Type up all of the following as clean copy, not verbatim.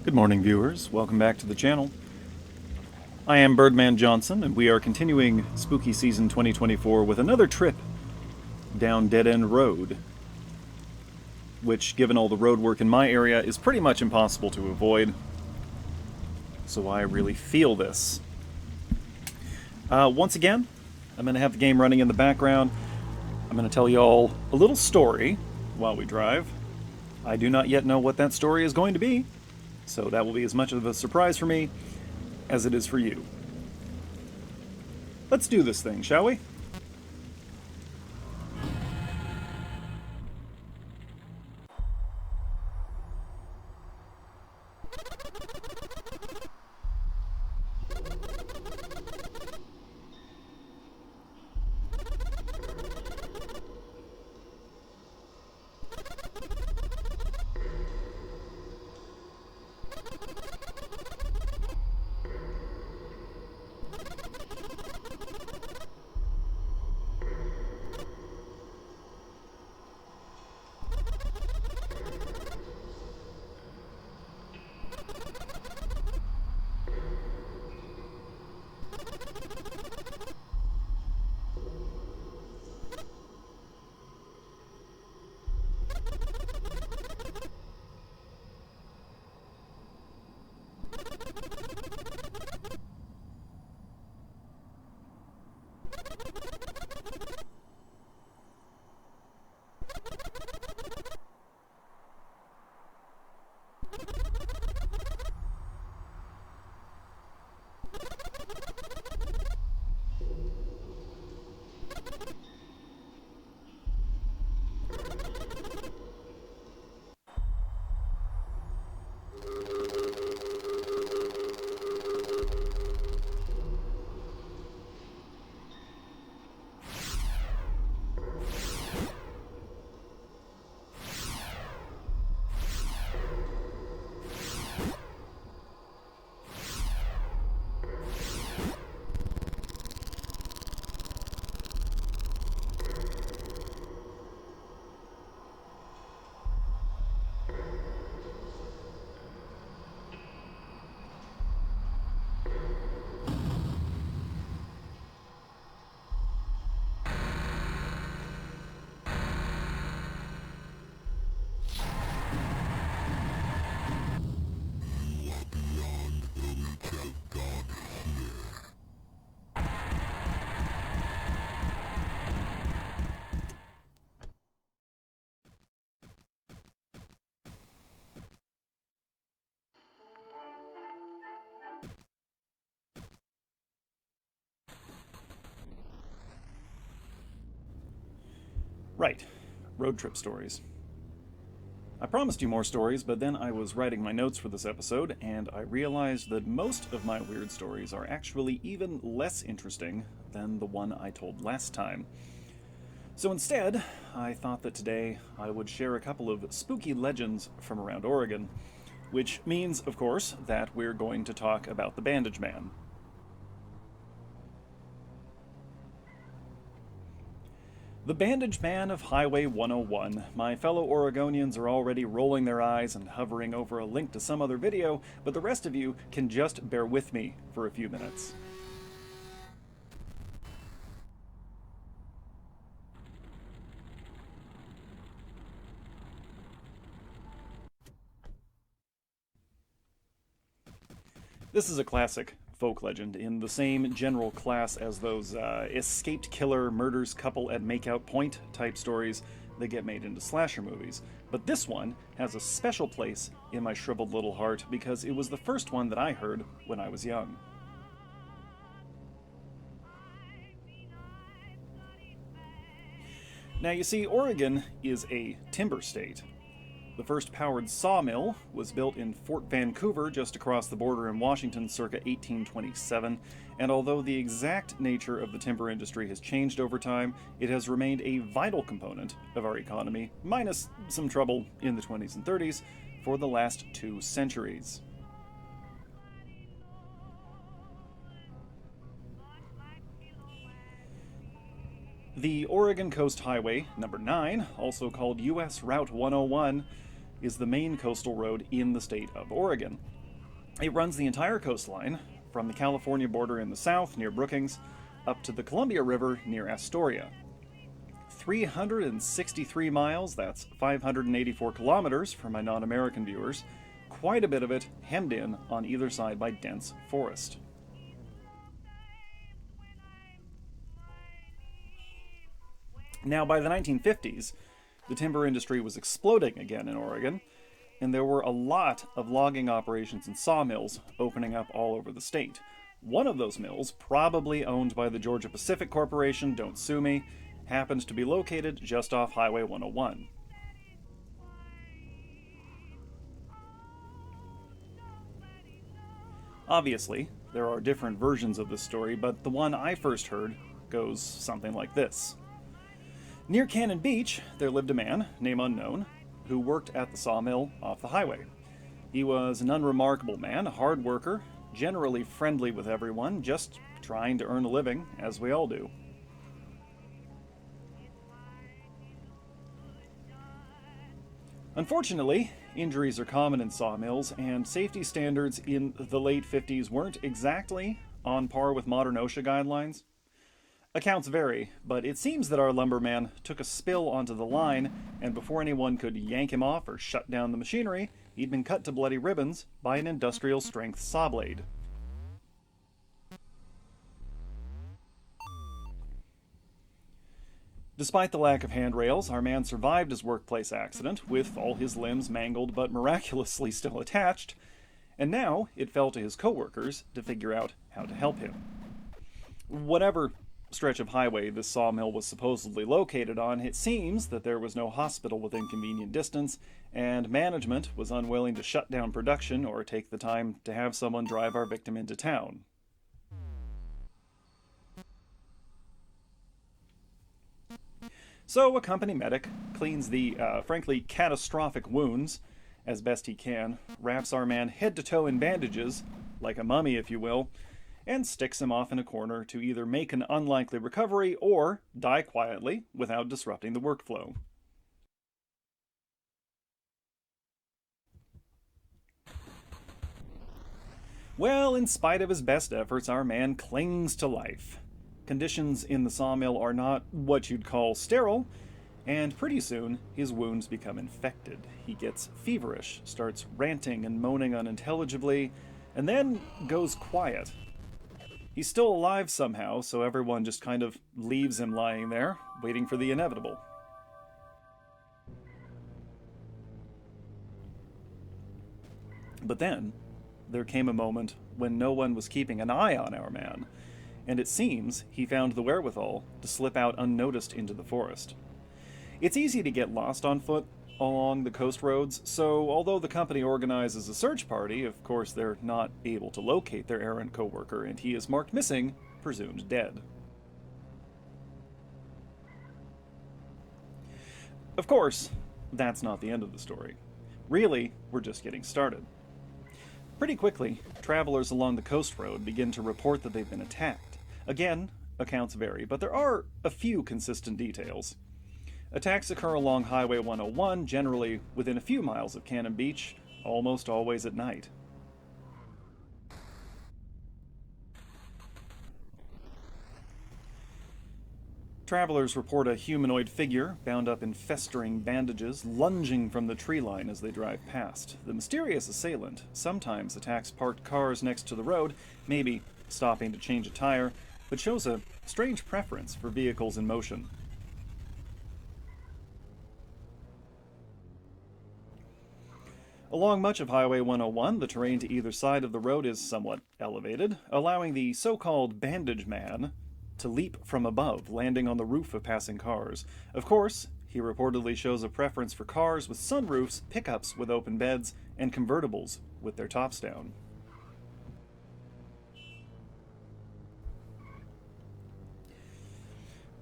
Good morning, viewers. Welcome back to the channel. I am Birdman Johnson, and we are continuing Spooky Season 2024 with another trip down Dead End Road, which, given all the road work in my area, is pretty much impossible to avoid. So I really feel this. Once again, I'm going to have the game running in the background. I'm going to tell you all a little story while we drive. I do not yet know what that story is going to be, so that will be as much of a surprise for me as it is for you. Let's do this thing, shall we? Right. Road trip stories. I promised you more stories, but then I was writing my notes for this episode, and I realized that most of my weird stories are actually even less interesting than the one I told last time. So instead, I thought that today I would share a couple of spooky legends from around Oregon, which means, of course, that we're going to talk about the Bandage Man. The Bandage Man of Highway 101. My fellow Oregonians are already rolling their eyes and hovering over a link to some other video, but the rest of you can just bear with me for a few minutes. This is a classic folk legend in the same general class as those escaped killer murders couple at makeout point type stories that get made into slasher movies. But this one has a special place in my shriveled little heart because it was the first one that I heard when I was young. Now you see, Oregon is a timber state. The first powered sawmill was built in Fort Vancouver, just across the border in Washington, circa 1827, and although the exact nature of the timber industry has changed over time, it has remained a vital component of our economy, minus some trouble in the 20s and 30s, for the last 2 centuries. The Oregon Coast Highway, number 9, also called US Route 101, is the main coastal road in the state of Oregon. It runs the entire coastline, from the California border in the south near Brookings, up to the Columbia River near Astoria. 363 miles, that's 584 kilometers for my non-American viewers, quite a bit of it hemmed in on either side by dense forest. Now, by the 1950s, the timber industry was exploding again in Oregon, and there were a lot of logging operations and sawmills opening up all over the state. One of those mills, probably owned by the Georgia Pacific Corporation, don't sue me, happens to be located just off Highway 101. Obviously, there are different versions of this story, but the one I first heard goes something like this. Near Cannon Beach, there lived a man, name unknown, who worked at the sawmill off the highway. He was an unremarkable man, a hard worker, generally friendly with everyone, just trying to earn a living, as we all do. Unfortunately, injuries are common in sawmills, and safety standards in the late 50s weren't exactly on par with modern OSHA guidelines. Accounts vary, but it seems that our lumberman took a spill onto the line, and before anyone could yank him off or shut down the machinery, he'd been cut to bloody ribbons by an industrial-strength saw blade. Despite the lack of handrails, our man survived his workplace accident, with all his limbs mangled but miraculously still attached, and now it fell to his co-workers to figure out how to help him. Whatever stretch of highway this sawmill was supposedly located on, it seems that there was no hospital within convenient distance, and management was unwilling to shut down production or take the time to have someone drive our victim into town. So a company medic cleans the, frankly, catastrophic wounds as best he can, wraps our man head to toe in bandages, like a mummy if you will, and sticks him off in a corner to either make an unlikely recovery or die quietly without disrupting the workflow. Well, in spite of his best efforts, our man clings to life. Conditions in the sawmill are not what you'd call sterile, and pretty soon his wounds become infected. He gets feverish, starts ranting and moaning unintelligibly, and then goes quiet. He's still alive somehow, so everyone just kind of leaves him lying there, waiting for the inevitable. But then, there came a moment when no one was keeping an eye on our man, and it seems he found the wherewithal to slip out unnoticed into the forest. It's easy to get lost on foot along the coast roads, so although the company organizes a search party, of course they're not able to locate their errant co-worker, and he is marked missing, presumed dead. Of course, that's not the end of the story. Really, we're just getting started. Pretty quickly, travelers along the coast road begin to report that they've been attacked. Again, accounts vary, but there are a few consistent details. Attacks occur along Highway 101, generally within a few miles of Cannon Beach, almost always at night. Travelers report a humanoid figure, bound up in festering bandages, lunging from the tree line as they drive past. The mysterious assailant sometimes attacks parked cars next to the road, maybe stopping to change a tire, but shows a strange preference for vehicles in motion. Along much of Highway 101, the terrain to either side of the road is somewhat elevated, allowing the so-called Bandage Man to leap from above, landing on the roof of passing cars. Of course, he reportedly shows a preference for cars with sunroofs, pickups with open beds, and convertibles with their tops down.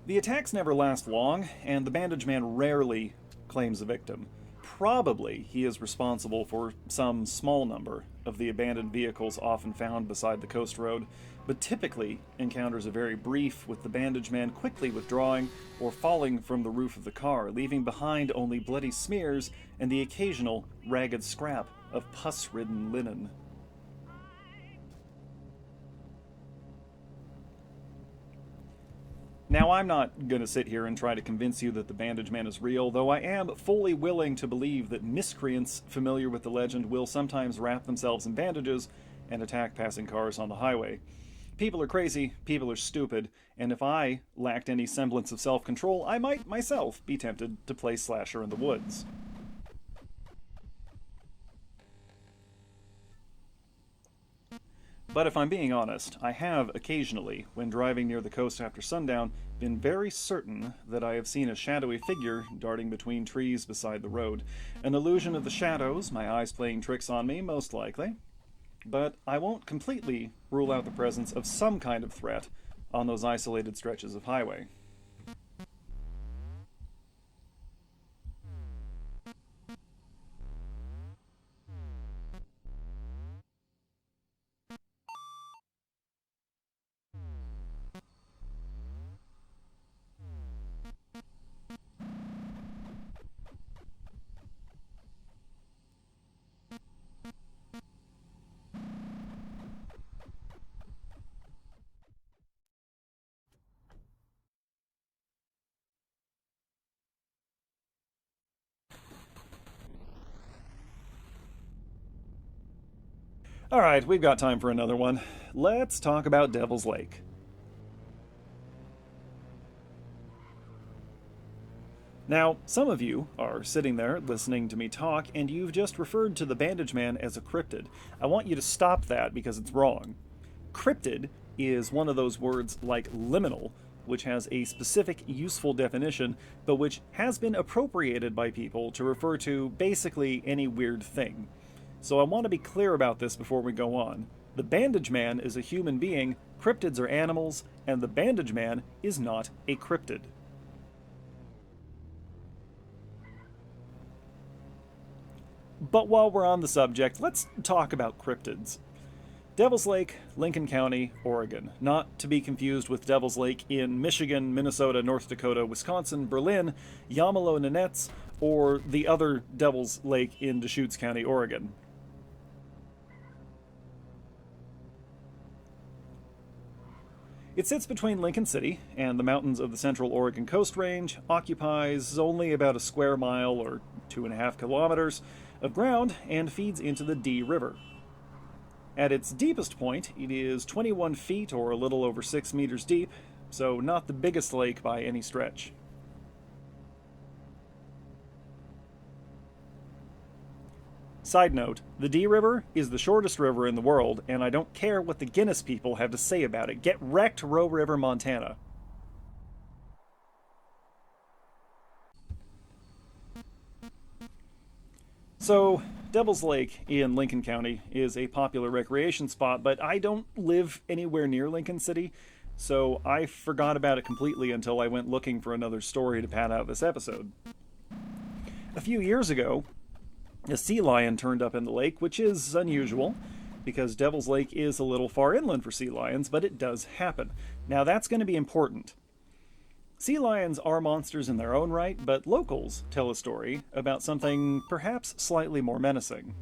The attacks never last long, and the Bandage Man rarely claims a victim. Probably he is responsible for some small number of the abandoned vehicles often found beside the coast road, but typically encounters are very brief, with the Bandage Man quickly withdrawing or falling from the roof of the car, leaving behind only bloody smears and the occasional ragged scrap of pus-ridden linen. Now, I'm not going to sit here and try to convince you that the Bandage Man is real, though I am fully willing to believe that miscreants familiar with the legend will sometimes wrap themselves in bandages and attack passing cars on the highway. People are crazy, people are stupid, and if I lacked any semblance of self-control, I might myself be tempted to play slasher in the woods. But if I'm being honest, I have occasionally, when driving near the coast after sundown, been very certain that I have seen a shadowy figure darting between trees beside the road. An illusion of the shadows, my eyes playing tricks on me, most likely. But I won't completely rule out the presence of some kind of threat on those isolated stretches of highway. Alright, we've got time for another one. Let's talk about Devil's Lake. Now, some of you are sitting there listening to me talk, and you've just referred to the Bandage Man as a cryptid. I want you to stop that because it's wrong. Cryptid is one of those words like liminal, which has a specific useful definition, but which has been appropriated by people to refer to basically any weird thing. So I want to be clear about this before we go on. The Bandage Man is a human being, cryptids are animals, and the Bandage Man is not a cryptid. But while we're on the subject, let's talk about cryptids. Devil's Lake, Lincoln County, Oregon. Not to be confused with Devil's Lake in Michigan, Minnesota, North Dakota, Wisconsin, Berlin, Yamalo, Nanetz, or the other Devil's Lake in Deschutes County, Oregon. It sits between Lincoln City and the mountains of the Central Oregon Coast Range, occupies only about a square mile or 2.5 kilometers of ground, and feeds into the Dee River. At its deepest point, it is 21 feet or a little over 6 meters deep, so not the biggest lake by any stretch. Side note, the Dee River is the shortest river in the world, and I don't care what the Guinness people have to say about it. Get wrecked, Roe River, Montana. So, Devil's Lake in Lincoln County is a popular recreation spot, but I don't live anywhere near Lincoln City, so I forgot about it completely until I went looking for another story to pad out this episode. A few years ago, a sea lion turned up in the lake, which is unusual, because Devil's Lake is a little far inland for sea lions, but it does happen. Now that's going to be important. Sea lions are monsters in their own right, but locals tell a story about something perhaps slightly more menacing.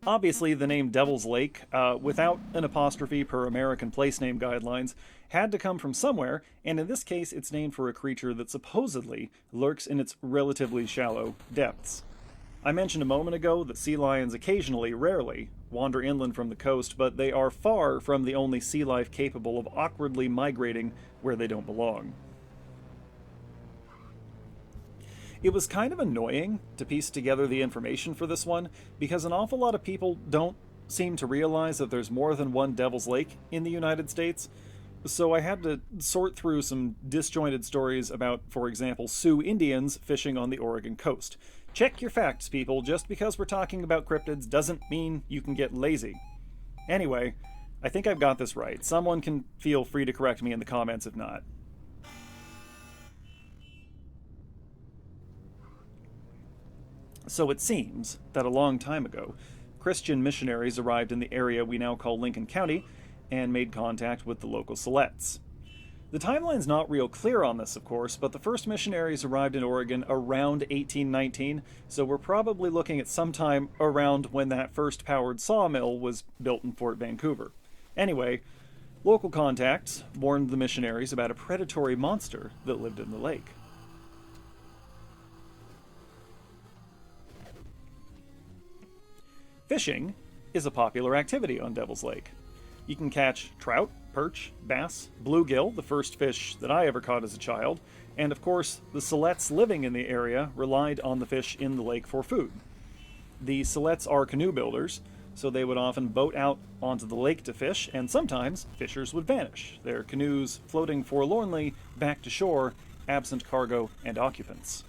Obviously, the name Devil's Lake, without an apostrophe per American place name guidelines, had to come from somewhere, and in this case it's named for a creature that supposedly lurks in its relatively shallow depths. I mentioned a moment ago that sea lions occasionally, rarely, wander inland from the coast, but they are far from the only sea life capable of awkwardly migrating where they don't belong. It was kind of annoying to piece together the information for this one, because an awful lot of people don't seem to realize that there's more than one Devil's Lake in the United States, so I had to sort through some disjointed stories about, for example, Sioux Indians fishing on the Oregon coast. Check your facts, people. Just because we're talking about cryptids doesn't mean you can get lazy. Anyway, I think I've got this right. Someone can feel free to correct me in the comments if not. So it seems that a long time ago, Christian missionaries arrived in the area we now call Lincoln County and made contact with the local Silettes. The timeline's not real clear on this, of course, but the first missionaries arrived in Oregon around 1819, so we're probably looking at sometime around when that first powered sawmill was built in Fort Vancouver. Anyway, local contacts warned the missionaries about a predatory monster that lived in the lake. Fishing is a popular activity on Devil's Lake. You can catch trout, perch, bass, bluegill, the first fish that I ever caught as a child, and of course, the Silettes living in the area relied on the fish in the lake for food. The Silettes are canoe builders, so they would often boat out onto the lake to fish, and sometimes fishers would vanish, their canoes floating forlornly back to shore, absent cargo and occupants.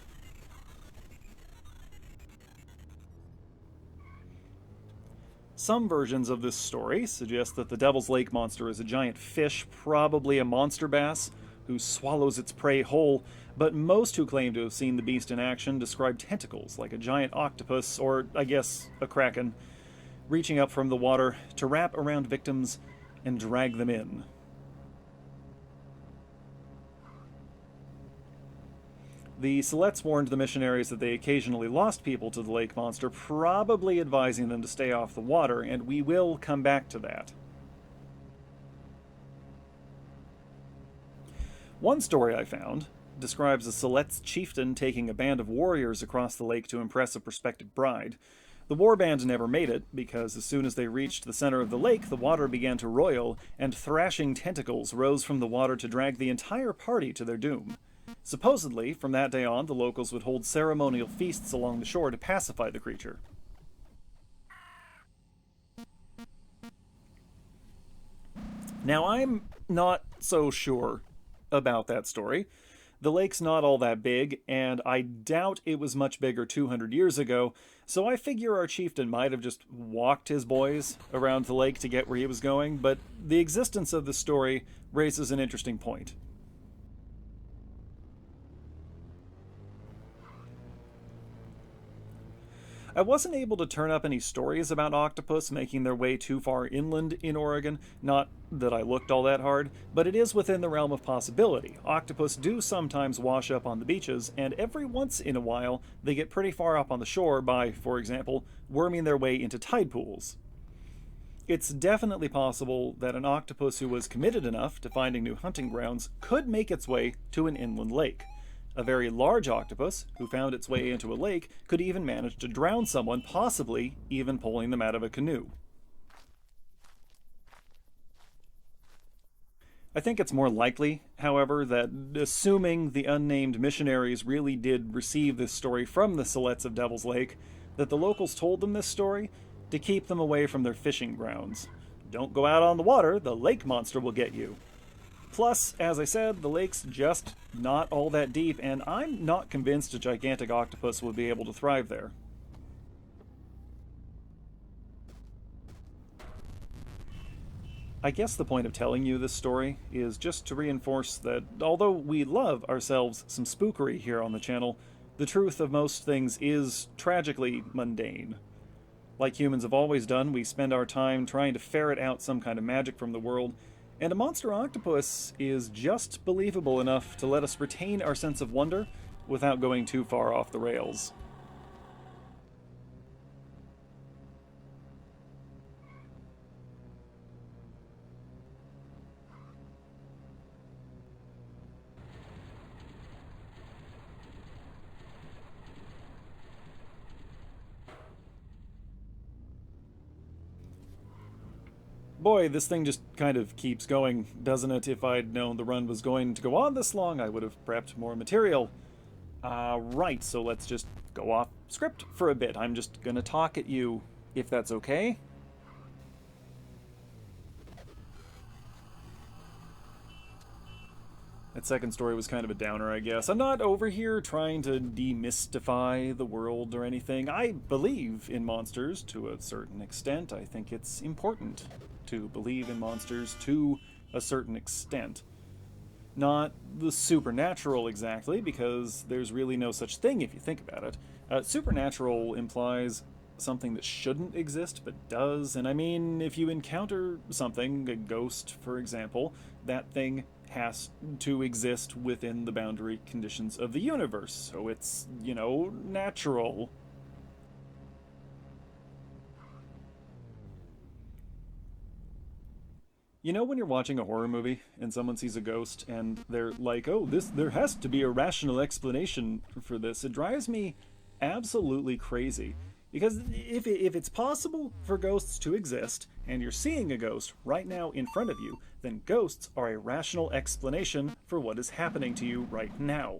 Some versions of this story suggest that the Devil's Lake monster is a giant fish, probably a monster bass, who swallows its prey whole, but most who claim to have seen the beast in action describe tentacles like a giant octopus, or I guess a kraken, reaching up from the water to wrap around victims and drag them in. The Silettes warned the missionaries that they occasionally lost people to the lake monster, probably advising them to stay off the water, and we will come back to that. One story I found describes a Silette's chieftain taking a band of warriors across the lake to impress a prospective bride. The war band never made it, because as soon as they reached the center of the lake, the water began to roil, and thrashing tentacles rose from the water to drag the entire party to their doom. Supposedly, from that day on, the locals would hold ceremonial feasts along the shore to pacify the creature. Now, I'm not so sure about that story. The lake's not all that big, and I doubt it was much bigger 200 years ago, so I figure our chieftain might have just walked his boys around the lake to get where he was going, but the existence of the story raises an interesting point. I wasn't able to turn up any stories about octopus making their way too far inland in Oregon, not that I looked all that hard, but it is within the realm of possibility. Octopus do sometimes wash up on the beaches, and every once in a while they get pretty far up on the shore by, for example, worming their way into tide pools. It's definitely possible that an octopus who was committed enough to finding new hunting grounds could make its way to an inland lake. A very large octopus, who found its way into a lake, could even manage to drown someone, possibly even pulling them out of a canoe. I think it's more likely, however, that assuming the unnamed missionaries really did receive this story from the Silettes of Devil's Lake, that the locals told them this story to keep them away from their fishing grounds. Don't go out on the water, the lake monster will get you. Plus, as I said, the lake's just not all that deep, and I'm not convinced a gigantic octopus would be able to thrive there. I guess the point of telling you this story is just to reinforce that although we love ourselves some spookery here on the channel, the truth of most things is tragically mundane. Like humans have always done, we spend our time trying to ferret out some kind of magic from the world, and a monster octopus is just believable enough to let us retain our sense of wonder without going too far off the rails. Boy, this thing just kind of keeps going, doesn't it? If I'd known the run was going to go on this long, I would have prepped more material. Right, so let's just go off script for a bit. I'm just gonna talk at you, if that's okay. That second story was kind of a downer, I guess. I'm not over here trying to demystify the world or anything. I believe in monsters to a certain extent. I think it's important to believe in monsters to a certain extent. Not the supernatural exactly, because there's really no such thing if you think about it. Supernatural implies something that shouldn't exist but does, and I mean, if you encounter something, a ghost for example, that thing has to exist within the boundary conditions of the universe, so it's, natural. You know when you're watching a horror movie and someone sees a ghost and they're like, "Oh, there has to be a rational explanation for this." It drives me absolutely crazy. Because if it's possible for ghosts to exist and you're seeing a ghost right now in front of you, then ghosts are a rational explanation for what is happening to you right now.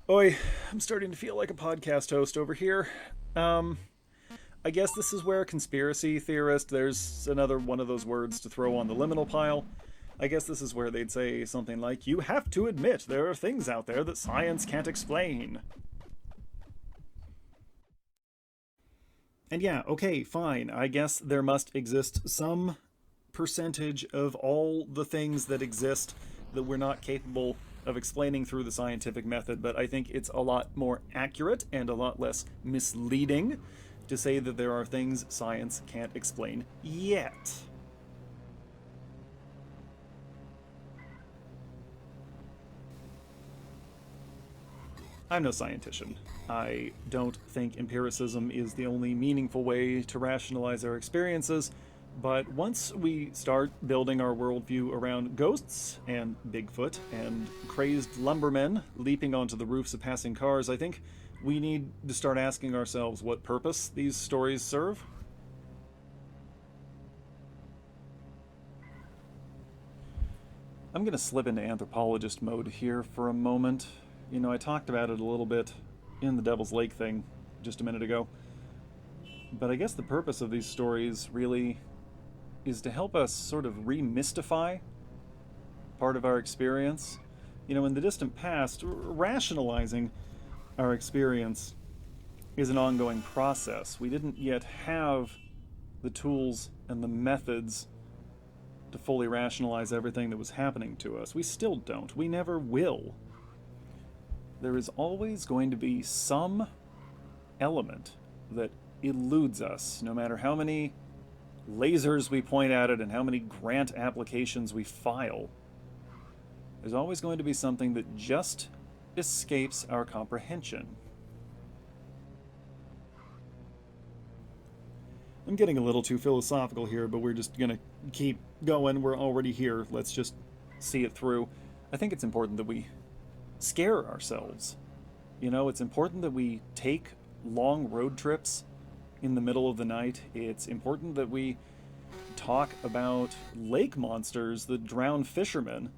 Oi, I'm starting to feel like a podcast host over here. Um, I guess this is where conspiracy theorist, there's another one of those words to throw on the liminal pile. I guess this is where they'd say something like, "You have to admit there are things out there that science can't explain." And yeah, okay, fine. I guess there must exist some percentage of all the things that exist that we're not capable of explaining through the scientific method, but I think it's a lot more accurate and a lot less misleading to say that there are things science can't explain yet. I'm no scientician. I don't think empiricism is the only meaningful way to rationalize our experiences, but once we start building our worldview around ghosts and Bigfoot and crazed lumbermen leaping onto the roofs of passing cars, I think we need to start asking ourselves what purpose these stories serve. I'm going to slip into anthropologist mode here for a moment. I talked about it a little bit in the Devil's Lake thing just a minute ago. But I guess the purpose of these stories really is to help us sort of remystify part of our experience. In the distant past, rationalizing our experience is an ongoing process. We didn't yet have the tools and the methods to fully rationalize everything that was happening to us. We still don't. We never will. There is always going to be some element that eludes us, no matter how many lasers we point at it and how many grant applications we file. There's always going to be something that just escapes our comprehension. I'm getting a little too philosophical here, but we're just going to keep going. We're already here. Let's just see it through. I think it's important that we scare ourselves. It's important that we take long road trips in the middle of the night. It's important that we talk about lake monsters that drown fishermen.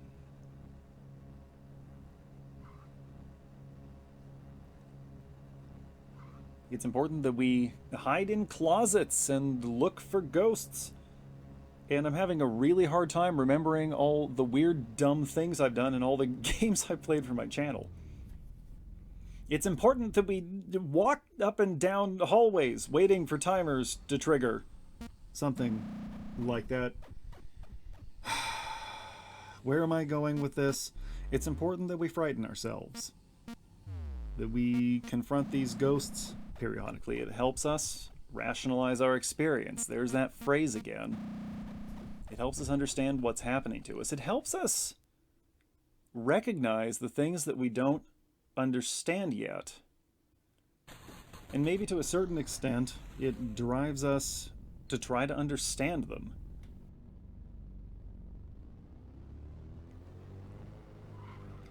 It's important that we hide in closets and look for ghosts. And I'm having a really hard time remembering all the weird, dumb things I've done and all the games I've played for my channel. It's important that we walk up and down hallways waiting for timers to trigger. Something like that. Where am I going with this? It's important that we frighten ourselves. That we confront these ghosts periodically. It helps us rationalize our experience. There's that phrase again. It helps us understand what's happening to us. It helps us recognize the things that we don't understand yet. And maybe to a certain extent, it drives us to try to understand them.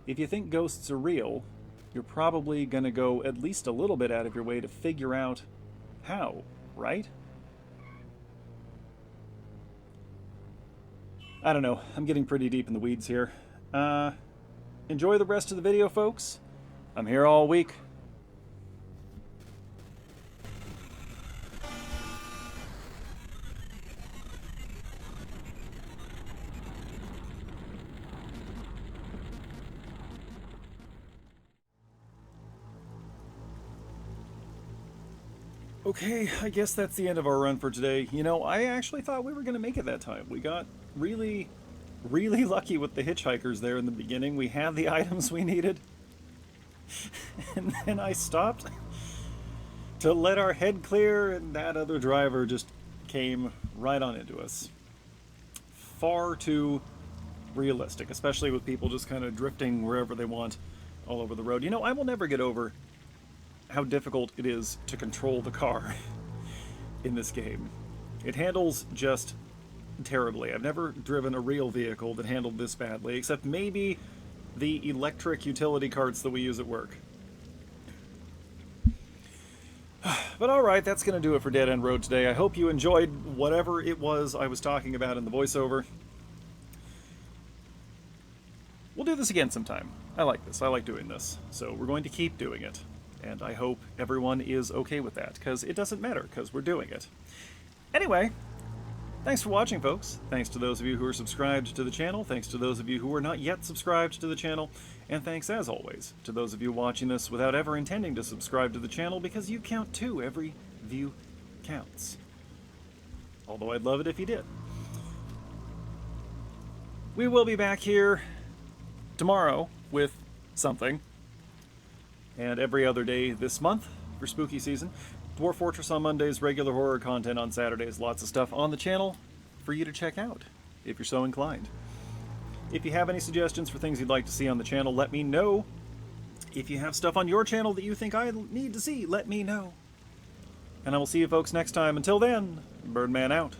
If you think ghosts are real, you're probably going to go at least a little bit out of your way to figure out how, right? I don't know. I'm getting pretty deep in the weeds here. Enjoy the rest of the video, folks. I'm here all week. Okay, I guess that's the end of our run for today. You know, I actually thought we were going to make it that time. We got really, really lucky with the hitchhikers there in the beginning. We had the items we needed. And then I stopped to let our head clear, and that other driver just came right on into us. Far too realistic, especially with people just kind of drifting wherever they want all over the road. You know, I will never get over how difficult it is to control the car in this game. It handles just terribly. I've never driven a real vehicle that handled this badly, except maybe the electric utility carts that we use at work. But alright, that's going to do it for Dead End Road today. I hope you enjoyed whatever it was I was talking about in the voiceover. We'll do this again sometime. I like this. I like doing this. So we're going to keep doing it. And I hope everyone is okay with that, because it doesn't matter, because we're doing it. Anyway, thanks for watching, folks. Thanks to those of you who are subscribed to the channel. Thanks to those of you who are not yet subscribed to the channel. And thanks, as always, to those of you watching this without ever intending to subscribe to the channel, because you count too. Every view counts. Although I'd love it if you did. We will be back here tomorrow with something. And every other day this month for spooky season. Dwarf Fortress on Mondays, regular horror content on Saturdays, lots of stuff on the channel for you to check out, if you're so inclined. If you have any suggestions for things you'd like to see on the channel, let me know. If you have stuff on your channel that you think I need to see, let me know. And I will see you folks next time. Until then, Birdman out.